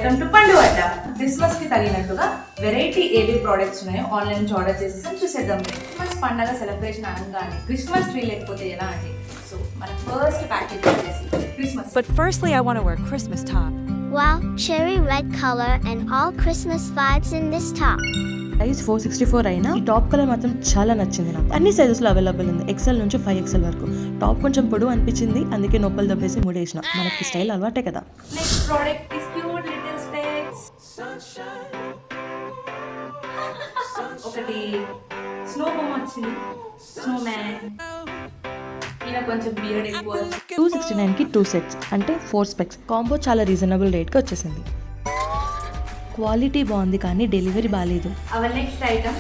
Welcome to పండు అడ్డ. Christmas కి తగినట్టుగా వెరైటీ ఏవి ప్రోడక్ట్స్ ఉన్నాయో ఆన్లైన్ నుంచి ఆర్డర్ చేసేసి చూసేద్దాం. క్రిస్మస్ పండగ సెలబ్రేషన్ అనగానే క్రిస్మస్ ట్రీ లేకపోతే ఎలా అండి? సో మన ఫస్ట్ ప్యాకేజ్ వచ్చేసి Christmas. But firstly I want to wear Christmas top. Wow, cherry red color and all Christmas vibes in this top. Size 464 అయినా ఈ టాప్ కలర్ మాత్రం చాలా నచ్చింది నాకు. అన్ని సైజెస్ లో అవైలబుల్ ఉంది, XL నుంచి 5XL వరకు. టాప్ కొంచెం పొడవు అనిపించింది, అందుకే నొప్పలు దబ్బేసి ముడేసిన. మనకి స్టైల్ అలవాటే కదా. Next product is cute little specs. ఒకటి స్నో బొమ్మ వచ్చింది, స్నో మ్యాన్. ఈయన కొంచెం బియర్డ్ ఎక్కువ. 269 కి 2 సెట్స్ అంటే 4 స్పెక్స్ కాంబో చాలా రీజనబుల్ రేట్ కి వచ్చేసింది. క్వాలిటీ బాగుంది కానీ డెలివరీ బాగాలేదు. అవర్ నెక్స్ట్ ఐటమ్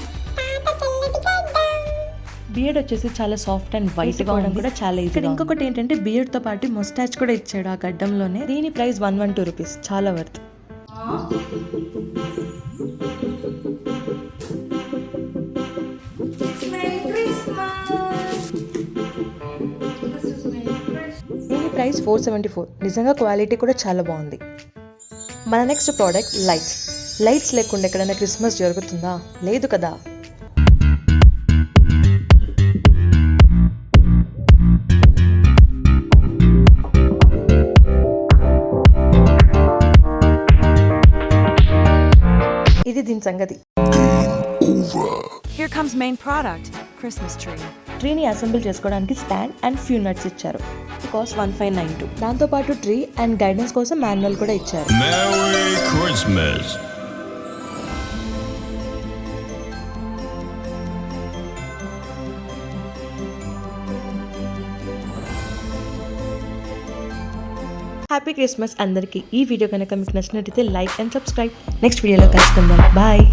బియర్డ్ వచ్చేసి చాలా సాఫ్ట్ అండ్ వైట్ గా ఉండడం కూడా చాలా ఈజీ. ఇంకొకటి ఏంటంటే బియర్డ్ తో పాటు మొస్టాచ్ కూడా ఇచ్చాడు ఆ గడ్డంలోనే. దీని ప్రైస్ 112 రూపీస్, చాలా వర్త్. దీని ప్రైస్ 474. నిజంగా క్వాలిటీ కూడా చాలా బాగుంది. మన నెక్స్ట్ ప్రోడక్ట్ లైట్స్. లైట్స్ లేకుండా ఎక్కడైనా క్రిస్మస్ జరుగుతుందా? లేదు కదా. ఇది దీని సంగతి. Here comes main product, Christmas tree. ట్రీని అసెంబుల్ చేసుకోవడానికి స్టాండ్ అండ్ ఫ్యూ నట్స్ ఇచ్చారు. కాస్ట్ 1592. దాంతో పాటు ట్రీ అండ్ గైడెన్స్ కోసం మాన్యువల్ కూడా ఇచ్చారు. Merry Christmas. హ్యాపీ క్రిస్మస్ అందరికీ. ఈ వీడియో కనుక మీకు నచ్చినట్టయితే లైక్ అండ్ సబ్స్క్రైబ్. నెక్స్ట్ వీడియోలో కలుసుకుందాం. బాయ్.